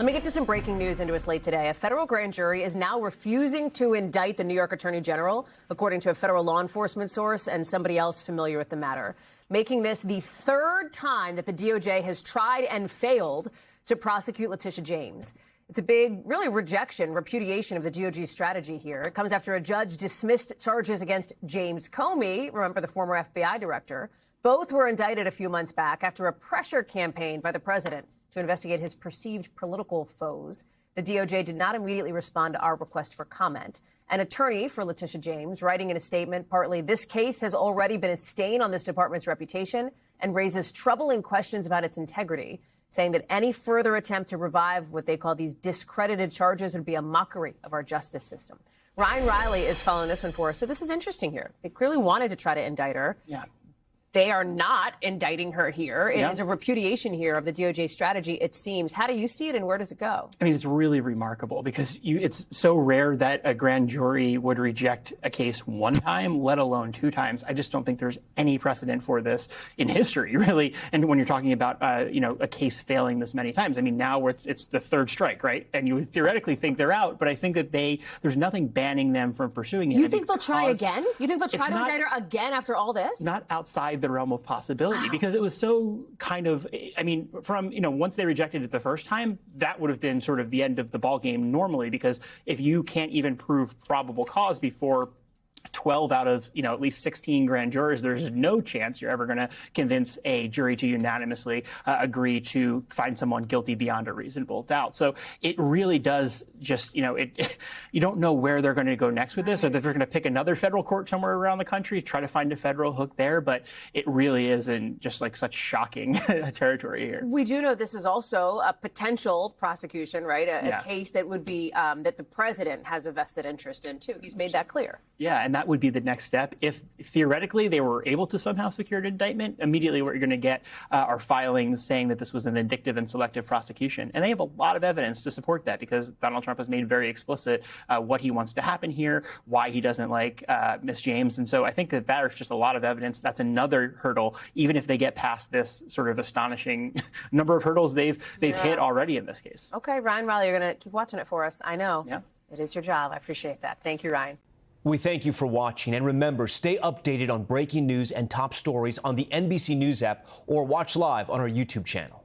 Let me get to some breaking news into us late today. A federal grand jury is now refusing to indict the New York Attorney General, according to a federal law enforcement source and somebody else familiar with the matter, making this the third time that the DOJ has tried and failed to prosecute Letitia James. It's a big, really, repudiation of the DOJ's strategy here. It comes after a judge dismissed charges against James Comey, remember the former FBI director. Both were indicted a few months back after a pressure campaign by the president to investigate his perceived political foes. The DOJ did not immediately respond to our request for comment. An attorney for Letitia James, writing in a statement, partly, this case has already been a stain on this department's reputation and raises troubling questions about its integrity, saying that any further attempt to revive what they call these discredited charges would be a mockery of our justice system. Ryan Reilly is following this one for us. So this is interesting here. They clearly wanted to try to indict her. Yeah. They are not indicting her here. It is a repudiation here of the DOJ strategy, it seems. How do you see it, and where does it go? I mean, it's really remarkable because it's so rare that a grand jury would reject a case one time, let alone two times. I just don't think there's any precedent for this in history, really. And when you're talking about, a case failing this many times, I mean, now it's the third strike, right? And you would theoretically think they're out, but I think that there's nothing banning them from pursuing it. You think they'll try again? You think they'll try to indict her again after all this? Not outside the realm of possibility, because it was so kind of, I mean, from, once they rejected it the first time, that would have been sort of the end of the ball game normally, because if you can't even prove probable cause before 12 out of, at least 16 grand jurors, there's no chance you're ever going to convince a jury to unanimously agree to find someone guilty beyond a reasonable doubt. So it really does just, you don't know where they're going to go next with this, or that they're going to pick another federal court somewhere around the country, try to find a federal hook there. But it really is in just like such shocking territory here. We do know this is also a potential prosecution, right? A case that would be that the president has a vested interest in, too. He's made that clear. Yeah, and that would be the next step. If theoretically they were able to somehow secure an indictment, immediately what you're going to get are filings saying that this was an vindictive and selective prosecution. And they have a lot of evidence to support that, because Donald Trump has made very explicit what he wants to happen here, why he doesn't like Miss James. And so I think that there's just a lot of evidence. That's another hurdle, even if they get past this sort of astonishing number of hurdles they've hit already in this case. Okay, Ryan Reilly, you're going to keep watching it for us. I know. Yeah. It is your job. I appreciate that. Thank you, Ryan. We thank you for watching, and remember, stay updated on breaking news and top stories on the NBC News app, or watch live on our YouTube channel.